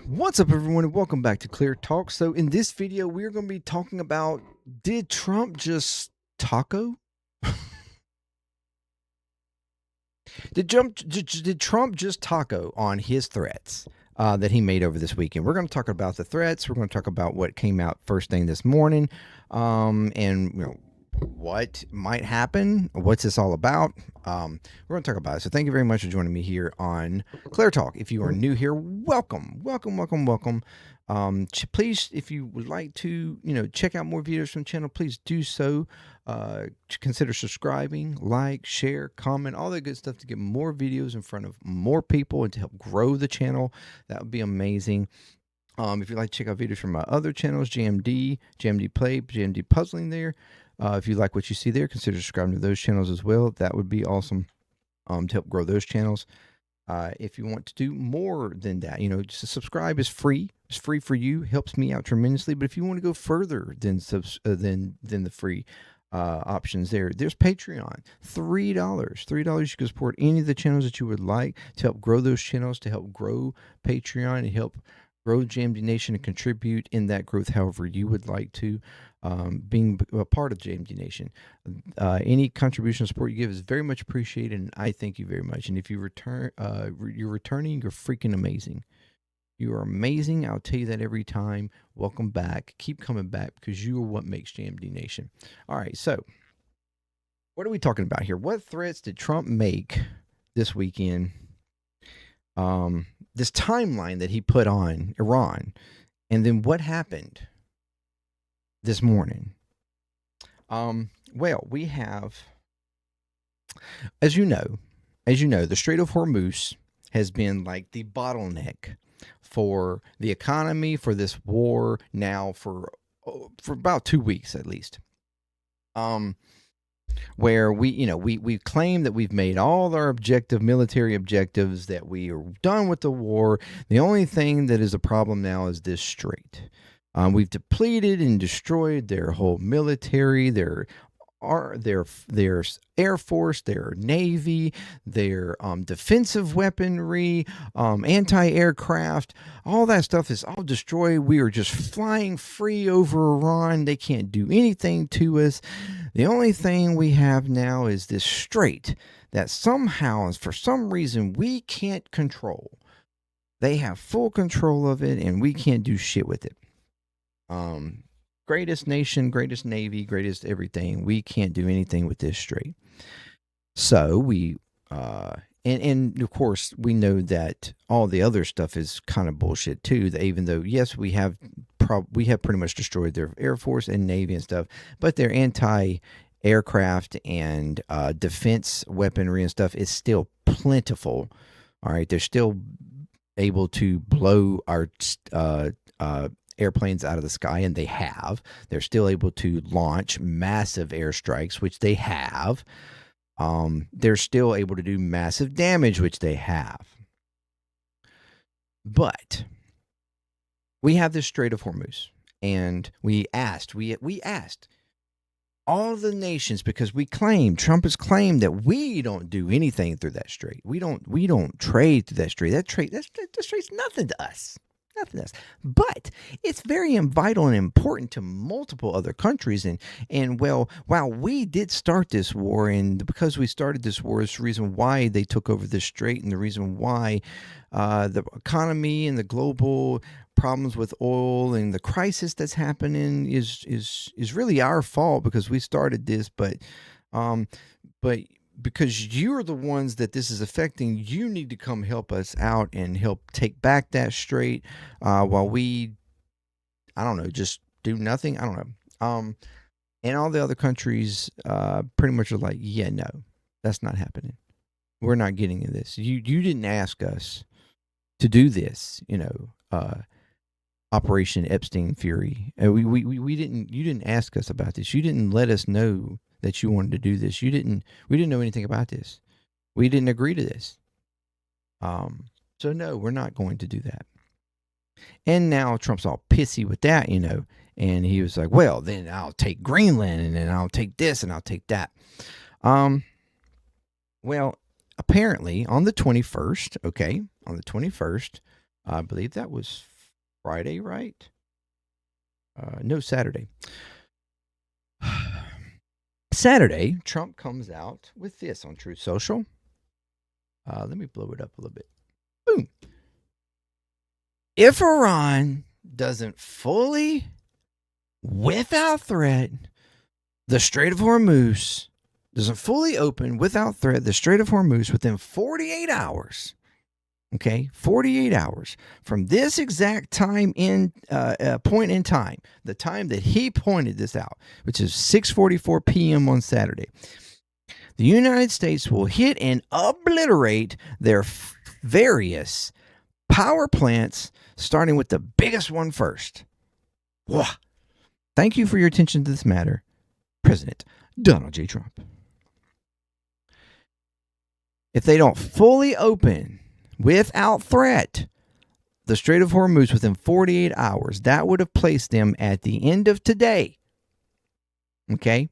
What's up, everyone, and welcome back to Clear Talk. So in this video, we're going to be talking about, did Trump just taco? Did Trump just taco on his threats that he made over this weekend? We're going to talk about the threats. We're going to talk about what came out first thing this morning, and what might happen. What's this all about? We're going to talk about it. So thank you very much for joining me here on Clear Talk. If you are new here, welcome. Please, if you would like to, check out more videos from the channel, please do so. Consider subscribing, like, share, comment, all that good stuff to get more videos in front of more people and to help grow the channel. That would be amazing. If you'd like to check out videos from my other channels, JMDPLAY, JMD Puzzling there. If you like what you see there, consider subscribing to those channels as well. That would be awesome to help grow those channels. If you want to do more than that, just to subscribe is free. It's free for you, helps me out tremendously. But if you want to go further than the free options there's Patreon. $3 you can support any of the channels that you would like to help grow those channels, to help grow Patreon, and help grow JMD Nation and contribute in that growth however you would like to, being a part of JMD Nation. Any contribution support you give is very much appreciated, and I thank you very much. And if you you're returning, you're freaking amazing. You are amazing. I'll tell you that every time. Welcome back. Keep coming back because you are what makes JMD Nation. All right, so what are we talking about here? What threats did Trump make this weekend? This timeline that he put on Iran, and then what happened this morning. Well, we have, as you know, the Strait of Hormuz has been like the bottleneck for the economy, for this war now for about 2 weeks at least. Where we claim that we've made all our military objectives, that we are done with the war. The only thing that is a problem now is this strait. We've depleted and destroyed their whole military, their Air Force, their Navy, their defensive weaponry, anti-aircraft. All that stuff is all destroyed. We are just flying free over Iran. They can't do anything to us. The only thing we have now is this strait that somehow, for some reason, we can't control. They have full control of it, and we can't do shit with it. Greatest nation, greatest Navy, greatest everything. We can't do anything with this strait. So we, and of course, we know that all the other stuff is kind of bullshit too. That even though, yes, we have pretty much destroyed their Air Force and Navy and stuff, but their anti-aircraft and defense weaponry and stuff is still plentiful. All right, they're still able to blow our airplanes out of the sky, and they have. They're still able to launch massive airstrikes, which they have. They're still able to do massive damage, which they have. But we have this Strait of Hormuz, and we asked all the nations, because Trump has claimed that we don't do anything through that strait. We don't trade through that strait. That strait's nothing to us. Nothing else. But it's very vital and important to multiple other countries. And well, while we did start this war, and because we started this war is the reason why they took over this strait, and the reason why the economy and the global problems with oil and the crisis that's happening is really our fault, because we started this. But because you're the ones that this is affecting, you need to come help us out and help take back that strait, while we, I don't know, just do nothing. I don't know. And all the other countries pretty much are like, yeah, no, that's not happening. We're not getting in this. You didn't ask us to do this, Operation Epstein Fury. We didn't. You didn't ask us about this. You didn't let us know that you wanted to do this. We didn't know anything about this. We didn't agree to this. So no, we're not going to do that. And now Trump's all pissy with that, and he was like, well, then I'll take Greenland, and then I'll take this, and I'll take that. Well, apparently on the 21st, I believe that was Friday, right? No, Saturday. Saturday, Trump comes out with this on Truth Social. Let me blow it up a little bit. Boom. If Iran doesn't fully, without threat, the Strait of Hormuz doesn't fully open without threat, the Strait of Hormuz within 48 hours. Okay, 48 hours from this exact time in point in time, the time that he pointed this out, which is 6:44 p.m. on Saturday. The United States will hit and obliterate their various power plants, starting with the biggest one first. Whoa. Thank you for your attention to this matter, President Donald J. Trump. If they don't fully open without threat the Strait of Hormuz within 48 hours, that would have placed them at the end of today. Okay?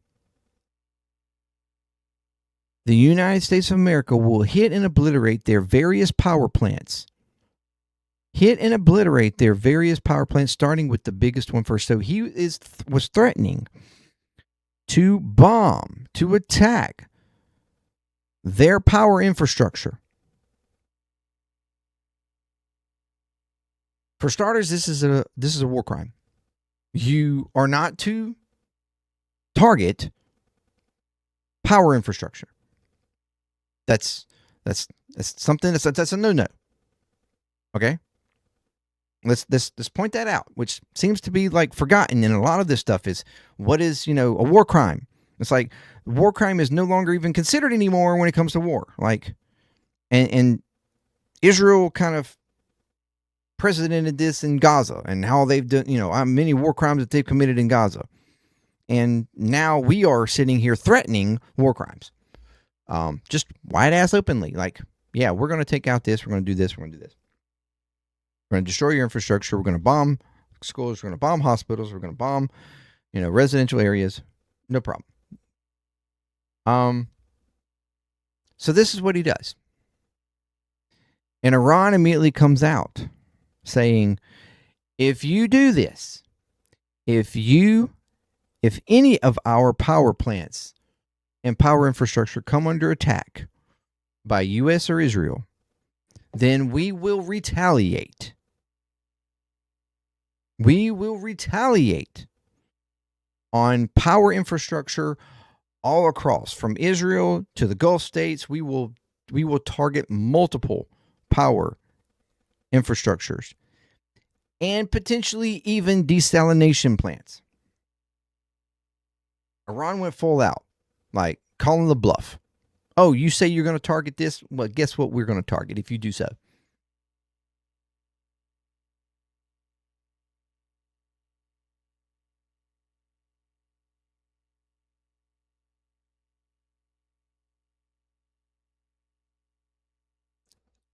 The United States of America will hit and obliterate their various power plants. Hit and obliterate their various power plants, starting with the biggest one first. So he was threatening to bomb, to attack their power infrastructure. For starters, this is a war crime. You are not to target power infrastructure. That's something that's a no-no. Okay? Let's point that out, which seems to be like forgotten in a lot of this stuff is what is, a war crime. It's like war crime is no longer even considered anymore when it comes to war. Like, and Israel kind of precedented this in Gaza and how they've done, many war crimes that they've committed in Gaza. And now we are sitting here threatening war crimes. Just wide ass openly. Like, yeah, we're going to take out this. We're going to do this. We're going to do this. We're going to destroy your infrastructure. We're going to bomb schools. We're going to bomb hospitals. We're going to bomb, residential areas. No problem. So this is what he does. And Iran immediately comes out saying, if you do this, if any of our power plants and power infrastructure come under attack by U.S. or Israel, then we will retaliate. We will retaliate on power infrastructure all across, from Israel to the Gulf states. We will target multiple power infrastructures and potentially even desalination plants. Iran went full out, like calling the bluff. Oh, you say you're going to target this? Well, guess what we're going to target if you do so.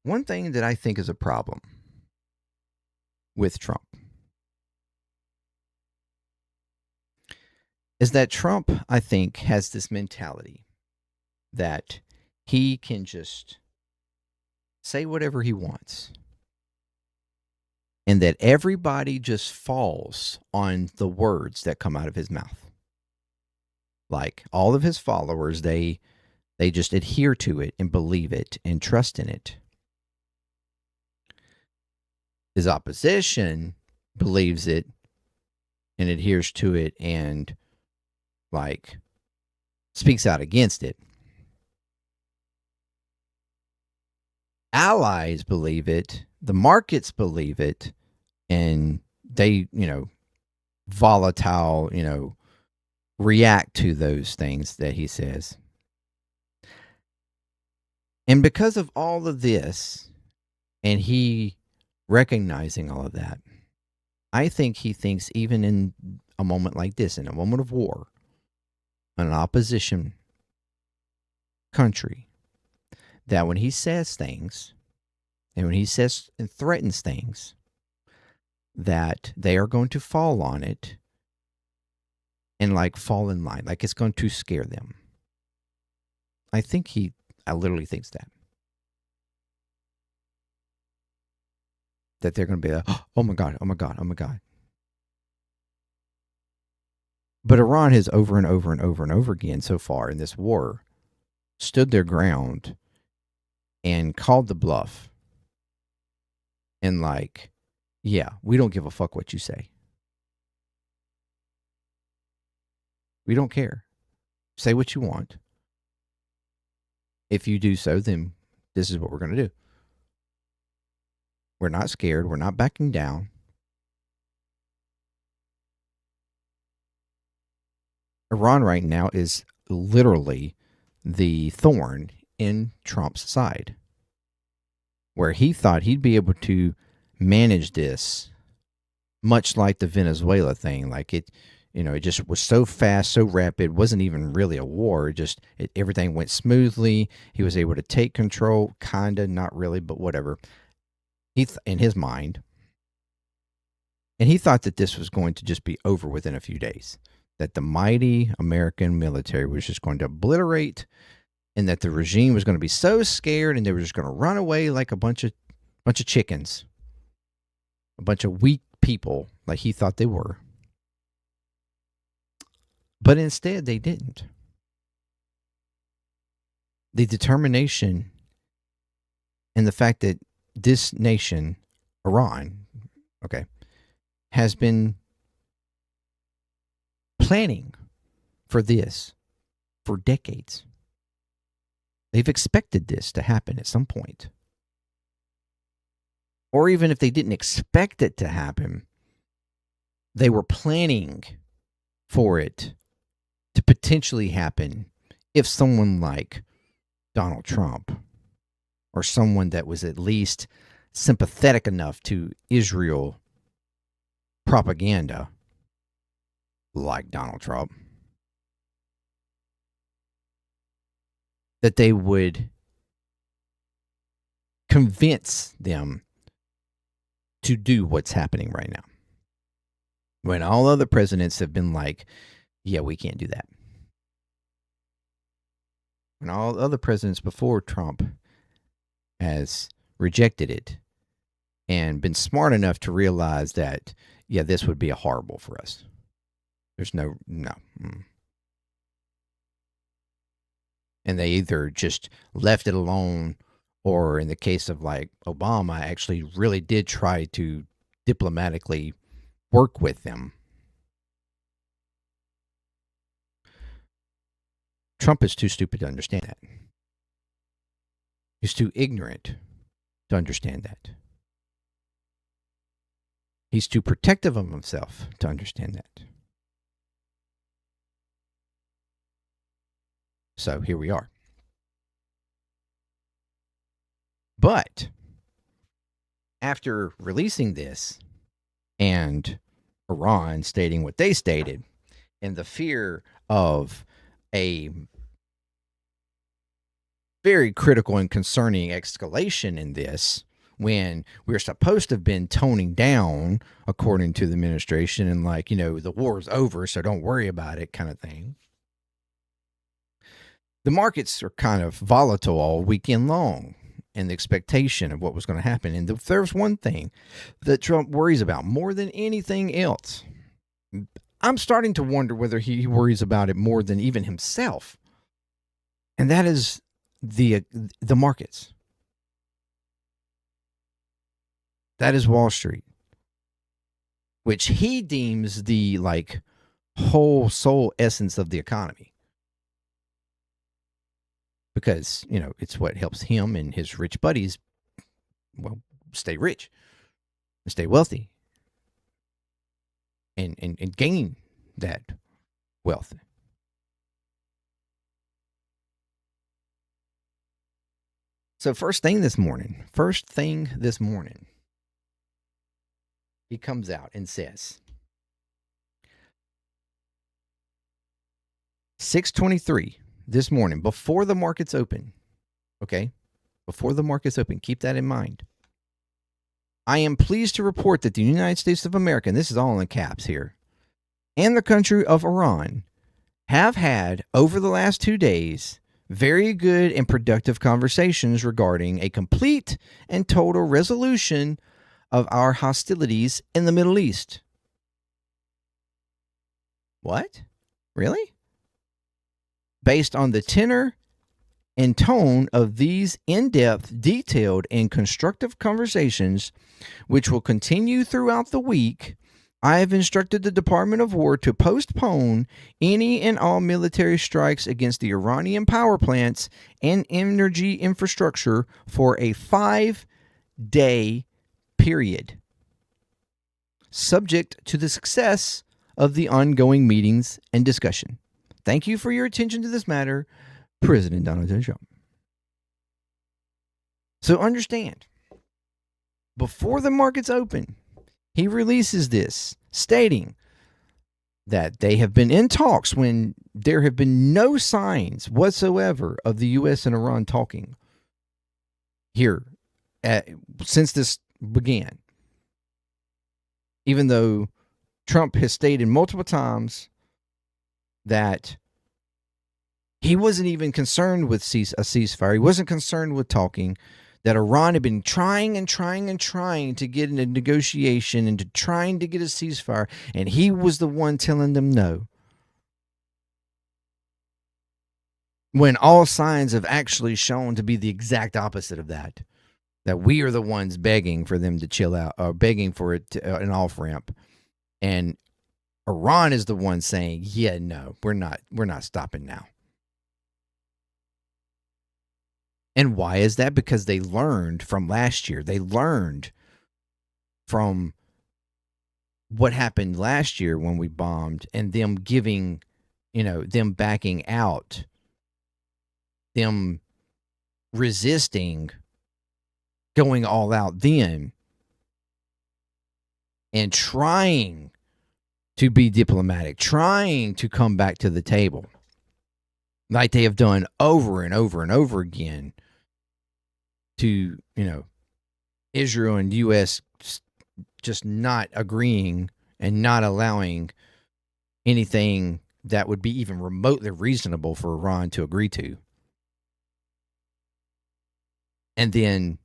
One thing that I think is a problem with Trump is that Trump, I think, has this mentality that he can just say whatever he wants and that everybody just falls on the words that come out of his mouth. Like all of his followers, they just adhere to it and believe it and trust in it. His opposition believes it and adheres to it and like speaks out against it. Allies believe it, the markets believe it, and they, volatile, react to those things that he says. And because of all of this, and he recognizing all of that, I think he thinks even in a moment like this, in a moment of war, an opposition country, that when he says things, and when he says and threatens things, that they are going to fall on it and like fall in line, like it's going to scare them. I literally thinks that. that they're going to be like, oh my God, oh my God, oh my God. But Iran has over and over and over and over again so far in this war stood their ground and called the bluff and like, yeah, we don't give a fuck what you say. We don't care. Say what you want. If you do so, then this is what we're going to do. We're not scared. We're not backing down. Iran right now is literally the thorn in Trump's side, where he thought he'd be able to manage this much like the Venezuela thing. Like it just was so fast, so rapid, wasn't even really a war. Everything went smoothly. He was able to take control, kind of, not really, but whatever. In his mind. And he thought that this was going to just be over within a few days, that the mighty American military was just going to obliterate, and that the regime was going to be so scared and they were just going to run away like a bunch of chickens, a bunch of weak people like he thought they were. But instead, they didn't. The determination and the fact that this nation, Iran, has been planning for this for decades. They've expected this to happen at some point. Or even if they didn't expect it to happen, they were planning for it to potentially happen if someone like Donald Trump or someone that was at least sympathetic enough to Israel propaganda like Donald Trump, that they would convince them to do what's happening right now. When all other presidents have been like, yeah, we can't do that. When all other presidents before Trump has rejected it and been smart enough to realize that, yeah, this would be horrible for us. There's no. And they either just left it alone, or in the case of like Obama, actually really did try to diplomatically work with them. Trump is too stupid to understand that. He's too ignorant to understand that. He's too protective of himself to understand that. So here we are. But after releasing this and Iran stating what they stated, and the fear of a very critical and concerning escalation in this, when we're supposed to have been toning down, according to the administration, and like, the war's over, so don't worry about it kind of thing. The markets are kind of volatile all weekend long in the expectation of what was going to happen. And if there's one thing that Trump worries about more than anything else, I'm starting to wonder whether he worries about it more than even himself. And that is the markets. That is Wall Street, which he deems the whole soul essence of the economy. Because, it's what helps him and his rich buddies, stay rich and stay wealthy and gain that wealth. So first thing this morning, he comes out and says, 6:23 this morning, before the markets open, before the markets open, keep that in mind. I am pleased to report that the United States of America, and this is all in caps here, and the country of Iran have had, over the last 2 days, very good and productive conversations regarding a complete and total resolution of our hostilities in the Middle East. What? Really? Based on the tenor and tone of these in-depth, detailed, and constructive conversations, which will continue throughout the week, I have instructed the Department of War to postpone any and all military strikes against the Iranian power plants and energy infrastructure for a 5-day period, subject to the success of the ongoing meetings and discussion. Thank you for your attention to this matter, President Donald J. Trump. So understand, before the markets open, he releases this, stating that they have been in talks when there have been no signs whatsoever of the U.S. and Iran talking here since this began. Even though Trump has stated multiple times that he wasn't even concerned with a ceasefire. He wasn't concerned with talking. That Iran had been trying to get in a negotiation and trying to get a ceasefire, and he was the one telling them no. When all signs have actually shown to be the exact opposite of that. That we are the ones begging for them to chill out, or begging for it an off-ramp. And Iran is the one saying, yeah, no, we're not stopping now. And why is that? Because they learned from last year. They learned from what happened last year when we bombed, and them giving, them backing out, them resisting, going all out then, and trying to be diplomatic, trying to come back to the table, like they have done over and over and over again to, Israel and U.S. just not agreeing and not allowing anything that would be even remotely reasonable for Iran to agree to. And then,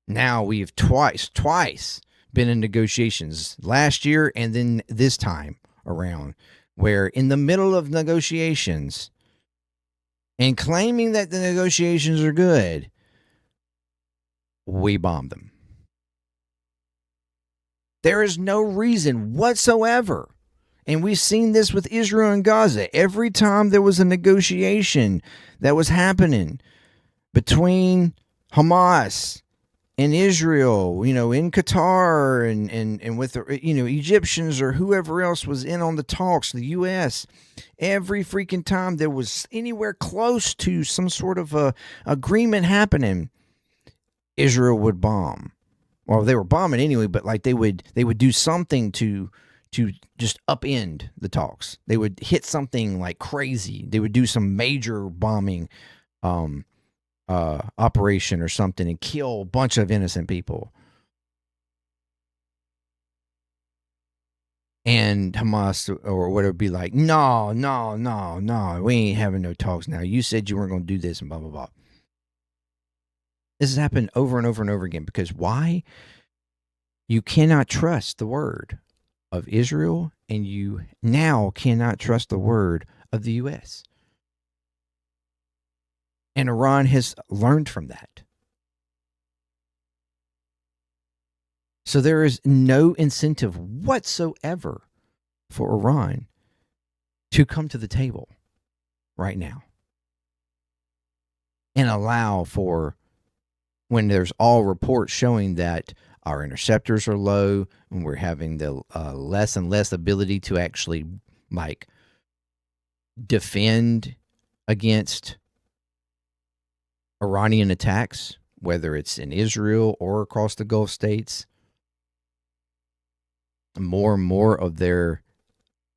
now we've twice been in negotiations, last year and then this time around, where in the middle of negotiations and claiming that the negotiations are good, we bombed them. There is no reason whatsoever. And we've seen this with Israel and Gaza. Every time there was a negotiation that was happening between Hamas and Israel, in Qatar and with, Egyptians or whoever else was in on the talks, the U.S., every freaking time there was anywhere close to some sort of a agreement happening, Israel would bomb. Well, they were bombing anyway, but like they would do something to just upend the talks. They would hit something like crazy. They would do some major bombing operation or something and kill a bunch of innocent people. And Hamas or whatever be like, no, we ain't having no talks now. You said you weren't going to do this and blah, blah, blah. This has happened over and over and over again. Because why? You cannot trust the word of Israel, and you now cannot trust the word of the U.S. And Iran has learned from that. So there is no incentive whatsoever for Iran to come to the table right now and allow for, when there's all reports showing that our interceptors are low and we're having the less and less ability to actually defend against Iranian attacks, whether it's in Israel or across the Gulf states. More and more of their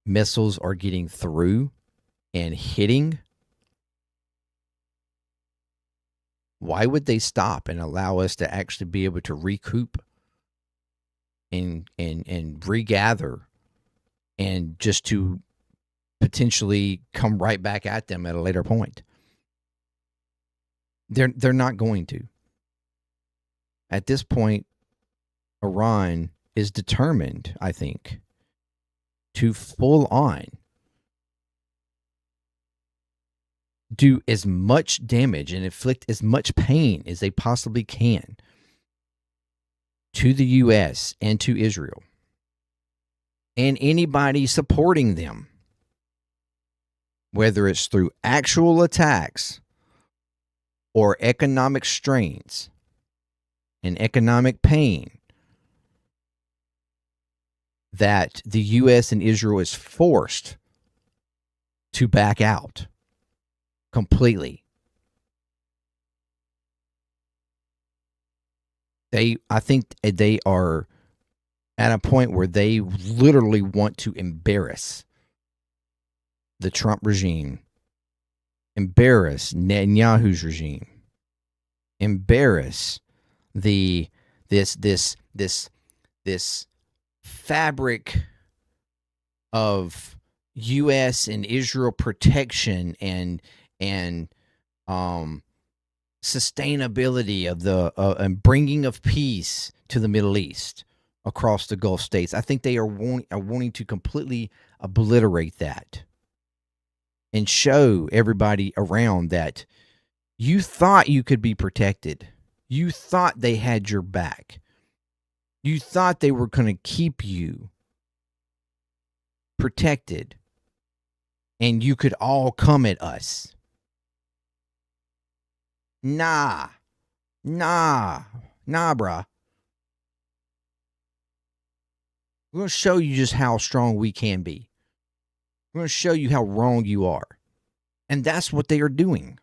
missiles are getting through and hitting. Why would they stop and allow us to actually be able to recoup and regather and just to potentially come right back at them at a later point? They're not going to. At this point, Iran is determined, I think, to full on do as much damage and inflict as much pain as they possibly can to the U.S. and to Israel and anybody supporting them, whether it's through actual attacks or economic strains and economic pain, that the U.S. and Israel is forced to back out completely. I think they are at a point where they literally want to embarrass the Trump regime, embarrass Netanyahu's regime, embarrass this fabric of U.S. and Israel protection and sustainability of the and bringing of peace to the Middle East across the Gulf states. I think they are wanting to completely obliterate that and show everybody around that you thought you could be protected. You thought they had your back. You thought they were going to keep you protected and you could all come at us. Nah, bruh. We're going to show you just how strong we can be. We're going to show you how wrong you are. And that's what they are doing.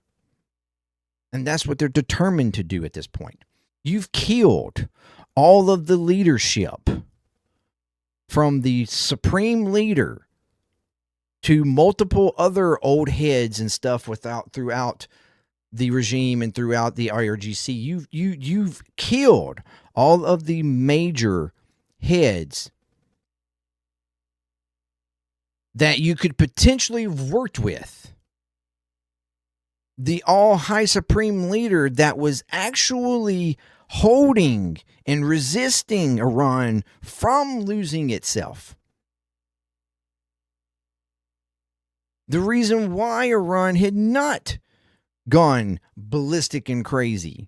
And that's what they're determined to do at this point. You've killed all of the leadership from the supreme leader to multiple other old heads and stuff throughout the regime and throughout the IRGC. You've killed all of the major heads that you could potentially have worked with. The all high supreme leader that was actually holding and resisting Iran from losing itself. The reason why Iran had not gone ballistic and crazy.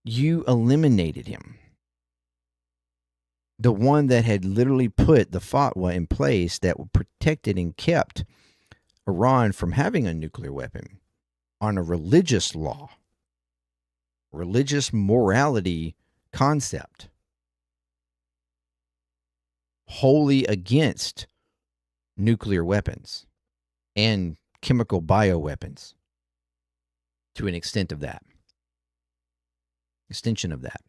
You eliminated him. The one that had literally put the fatwa in place that protected and kept Iran from having a nuclear weapon on a religious law, religious morality concept, wholly against nuclear weapons and chemical bioweapons to an extension of that.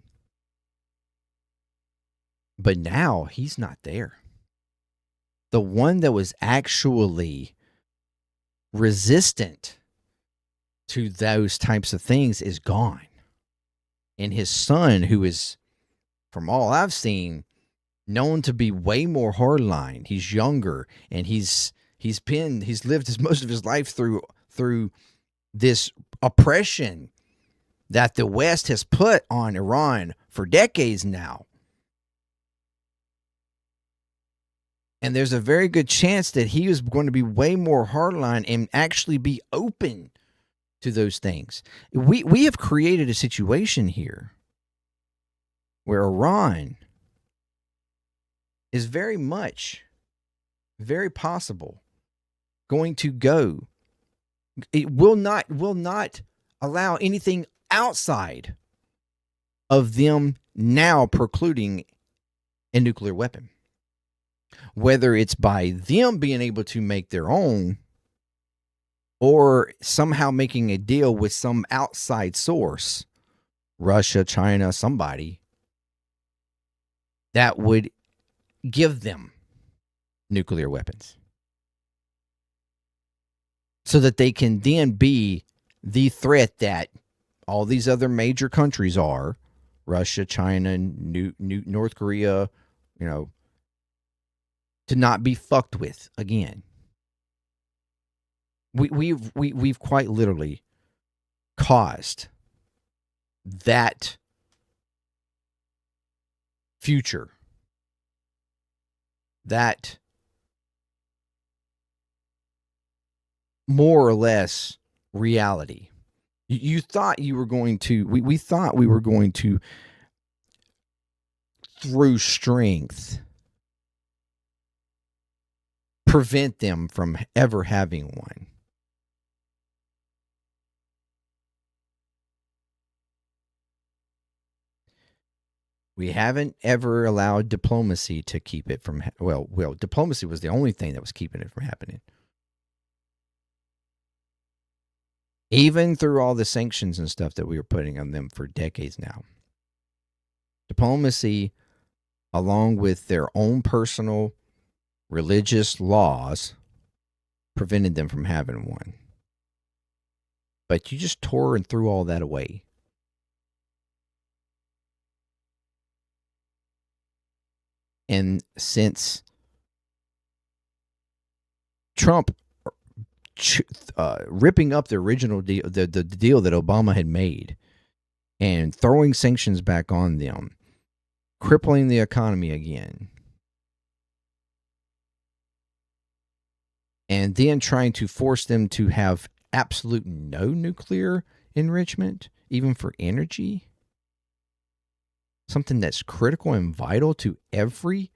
But now he's not there. The one that was actually resistant to those types of things is gone. And his son, who is, from all I've seen, known to be way more hardline. He's younger, and he's lived most of his life through this oppression that the West has put on Iran for decades now. And there's a very good chance that he is going to be way more hardline and actually be open to those things. We have created a situation here where Iran is very possible going to go. It will not allow anything outside of them now precluding a nuclear weapon. Whether it's by them being able to make their own or somehow making a deal with some outside source, Russia, China, somebody, that would give them nuclear weapons so that they can then be the threat that all these other major countries are, Russia, China, North Korea, to not be fucked with again. We've quite literally caused that future, that more or less reality. You thought you were going to, we thought we were going to, through strength, prevent them from ever having one. We haven't ever allowed diplomacy to keep it from, well, diplomacy was the only thing that was keeping it from happening. Even through all the sanctions and stuff that we were putting on them for decades now. Diplomacy, along with their own personal religious laws, prevented them from having one. But you just tore and threw all that away. And since Trump ripping up the original deal, the deal that Obama had made, and throwing sanctions back on them, crippling the economy again, and then trying to force them to have absolute no nuclear enrichment, even for energy, something that's critical and vital to every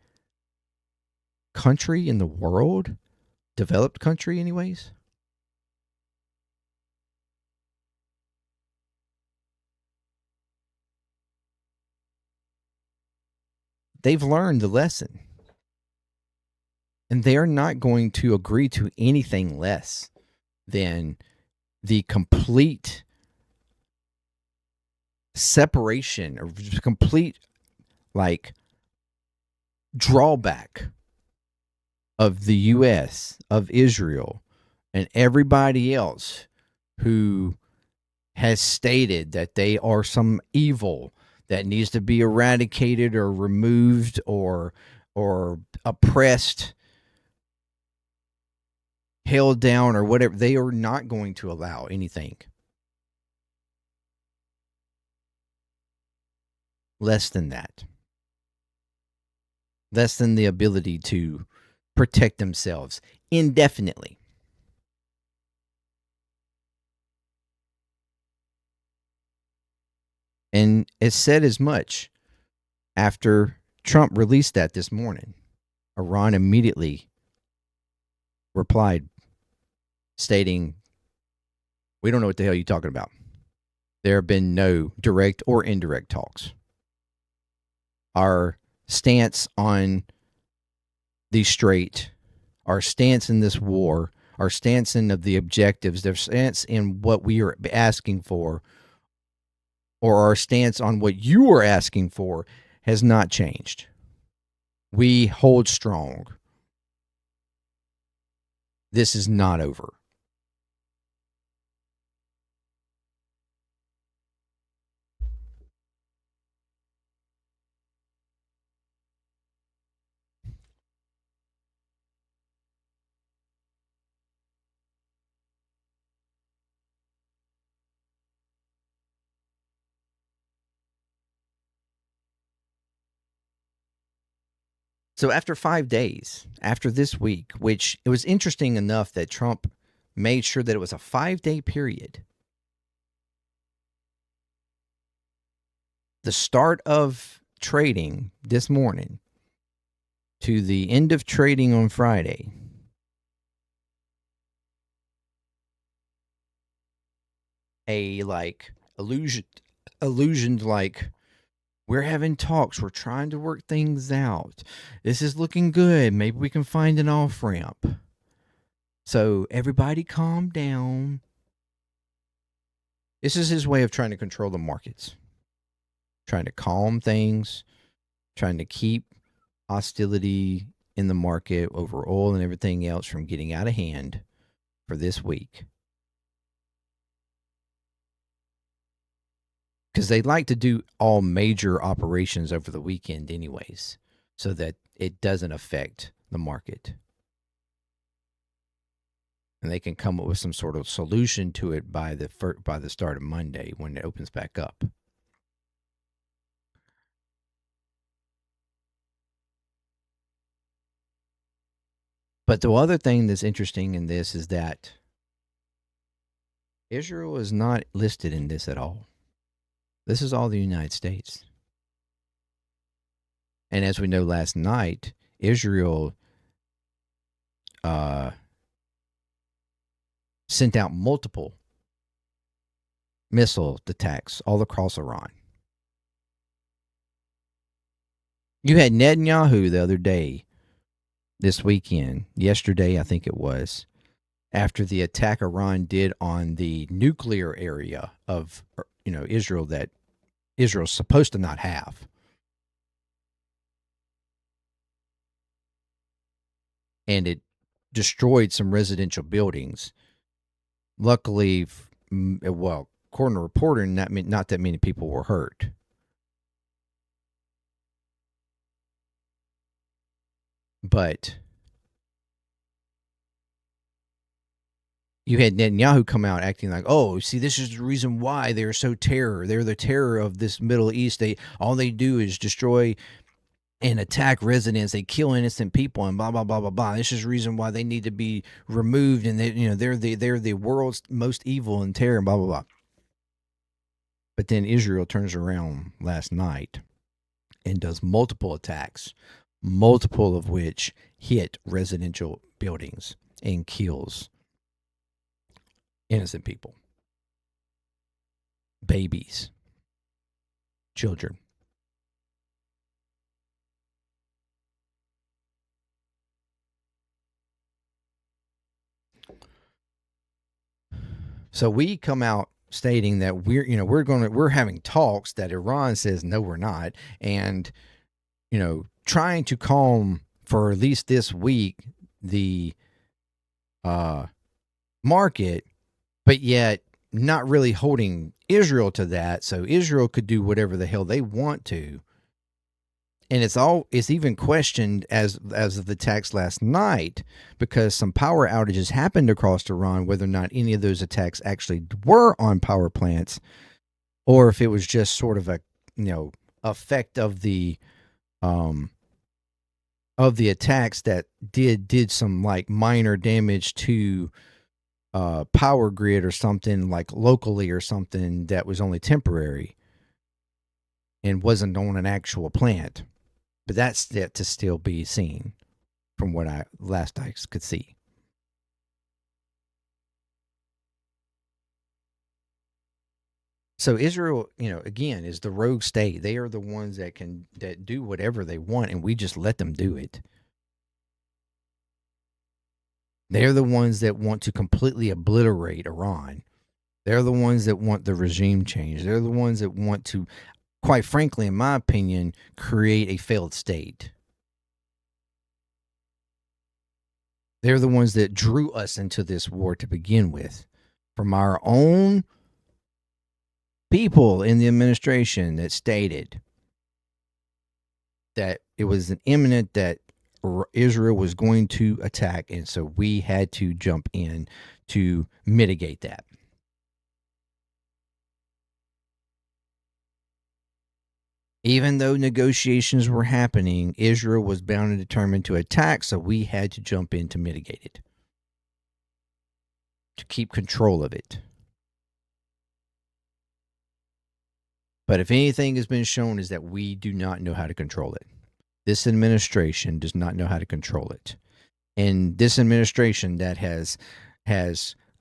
country in the world, developed country anyways. They've learned the lesson. And they are not going to agree to anything less than the complete separation or complete, like, drawback of the U.S., of Israel, and everybody else who has stated that they are some evil that needs to be eradicated or removed or oppressed, held down, or whatever. They are not going to allow anything less than that. Less than the ability to protect themselves indefinitely. And it said as much after Trump released that this morning. Iran immediately replied, stating, "We don't know what the hell you're talking about. There have been no direct or indirect talks. Our stance on the strait, our stance in this war, our stance in of the objectives, their stance in what we are asking for, or our stance on what you are asking for, has not changed. We hold strong. This is not over." So after 5 days, after this week, which it was interesting enough that Trump made sure that it was a 5-day period. The start of trading this morning to the end of trading on Friday, a like illusioned like, we're having talks, we're trying to work things out, this is looking good, maybe we can find an off ramp, so everybody calm down. This is his way of trying to control the markets, trying to calm things, trying to keep hostility in the market over oil and everything else from getting out of hand for this week. Because they like to do all major operations over the weekend anyways, so that it doesn't affect the market. And they can come up with some sort of solution to it by the start of Monday when it opens back up. But the other thing that's interesting in this is that Israel is not listed in this at all. This is all the United States. And as we know, last night, Israel sent out multiple missile attacks all across Iran. You had Netanyahu the other day, this weekend, yesterday I think it was, after the attack Iran did on the nuclear area of Israel that Israel's supposed to not have. And it destroyed some residential buildings. Luckily, well, according to reporting, not that many people were hurt. But you had Netanyahu come out acting like, oh, see, this is the reason why they're so terror. They're the terror of this Middle East. All they do is destroy and attack residents. They kill innocent people and blah blah blah blah blah. This is the reason why they need to be removed. And they're the world's most evil and terror and blah blah blah. But then Israel turns around last night and does multiple attacks, multiple of which hit residential buildings and kills innocent people, babies, children. So we come out stating that we're having talks that Iran says no, we're not, and trying to calm for at least this week the market, but yet not really holding Israel to that, so Israel could do whatever the hell they want to. And it's even questioned as of the attacks last night, because some power outages happened across Iran, whether or not any of those attacks actually were on power plants, or if it was just sort of a effect of the attacks that did some like minor damage to power grid or something, like locally or something, that was only temporary and wasn't on an actual plant. But that's yet to still be seen from what I could see. So Israel, again, is the rogue state. They are the ones that do whatever they want, and we just let them do it. They're the ones that want to completely obliterate Iran. They're the ones that want the regime change. They're the ones that want to, quite frankly, in my opinion, create a failed state. They're the ones that drew us into this war to begin with, from our own people in the administration that stated that it was an imminent that Israel was going to attack, and so we had to jump in to mitigate that. Even though negotiations were happening, Israel was bound and determined to attack, so we had to jump in to mitigate it, to keep control of it. But if anything has been shown, is that we do not know how to control it. This administration does not know how to control it. And this administration that has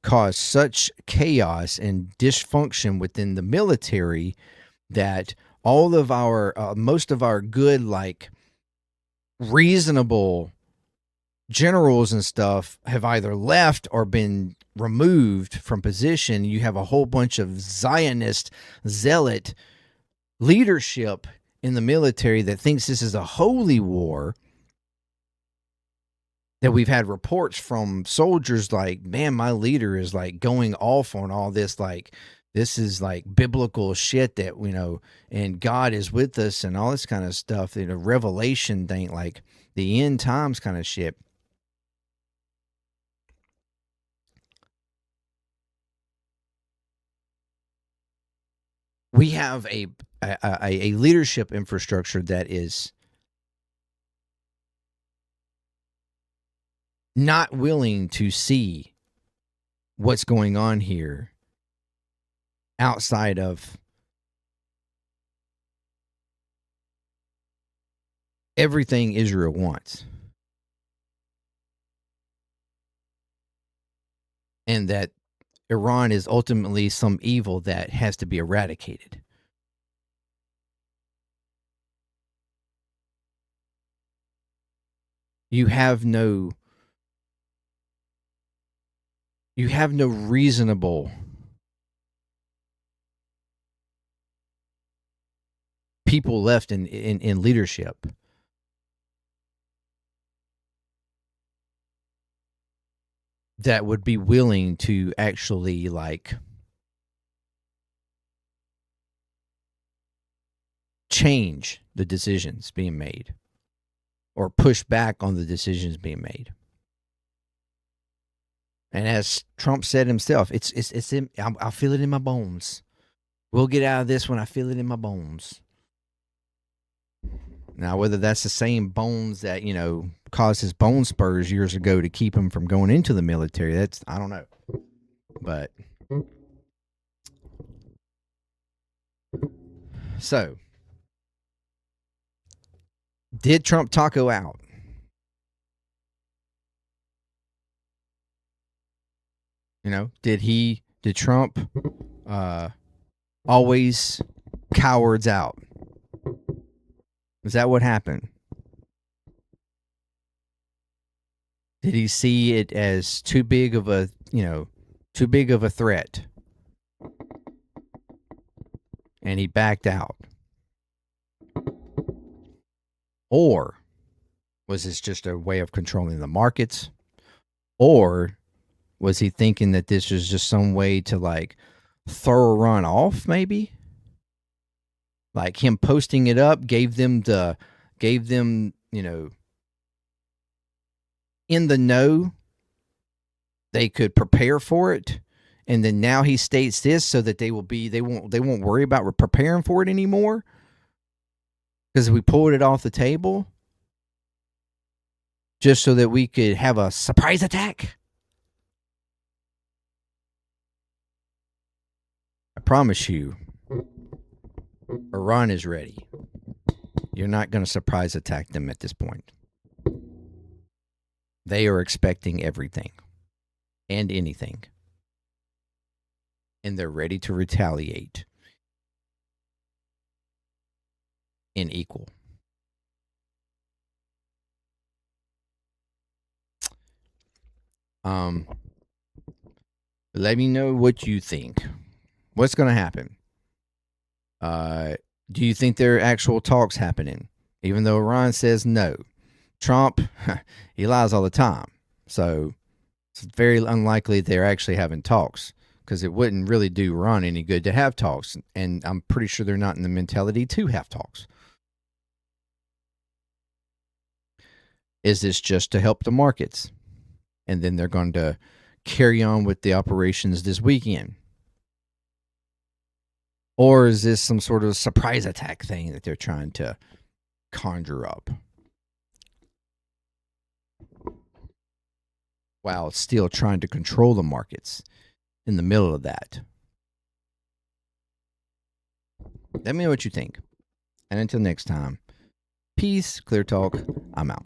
caused such chaos and dysfunction within the military that all of our most of our good, like, reasonable generals and stuff have either left or been removed from position. You have a whole bunch of Zionist zealot leadership in the military that thinks this is a holy war, that we've had reports from soldiers like, man, my leader is like going off on all this, like, this is like biblical shit that, and God is with us and all this kind of stuff, revelation thing, like the end times kind of shit. We have a leadership infrastructure that is not willing to see what's going on here outside of everything Israel wants. And that Iran is ultimately some evil that has to be eradicated. You have no reasonable people left in leadership that would be willing to actually like change the decisions being made or push back on the decisions being made. And as Trump said himself, it's in, I'll feel it in my bones. We'll get out of this when I feel it in my bones. Now, whether that's the same bones that, you know, caused his bone spurs years ago to keep him from going into the military, that's, I don't know. But so, did Trump taco out? You know, did Trump always cowards out? Is that what happened? Did he see it as too big of a threat? And he backed out? Or was this just a way of controlling the markets? Or was he thinking that this was just some way to like throw Iran off, maybe? Like him posting it up gave them, you know, in the know. They could prepare for it, and then now he states this so that they won't worry about preparing for it anymore because we pulled it off the table just so that we could have a surprise attack. I promise you, Iran is ready. You're not going to surprise attack them at this point. They are expecting everything and anything. And they're ready to retaliate in equal. Let me know what you think. What's going to happen? Do you think there are actual talks happening? Even though Iran says no. Trump, he lies all the time. So it's very unlikely they're actually having talks because it wouldn't really do Iran any good to have talks. And I'm pretty sure they're not in the mentality to have talks. Is this just to help the markets? And then they're going to carry on with the operations this weekend? Or is this some sort of surprise attack thing that they're trying to conjure up while still trying to control the markets in the middle of that? Let me know what you think. And until next time, peace, clear talk, I'm out.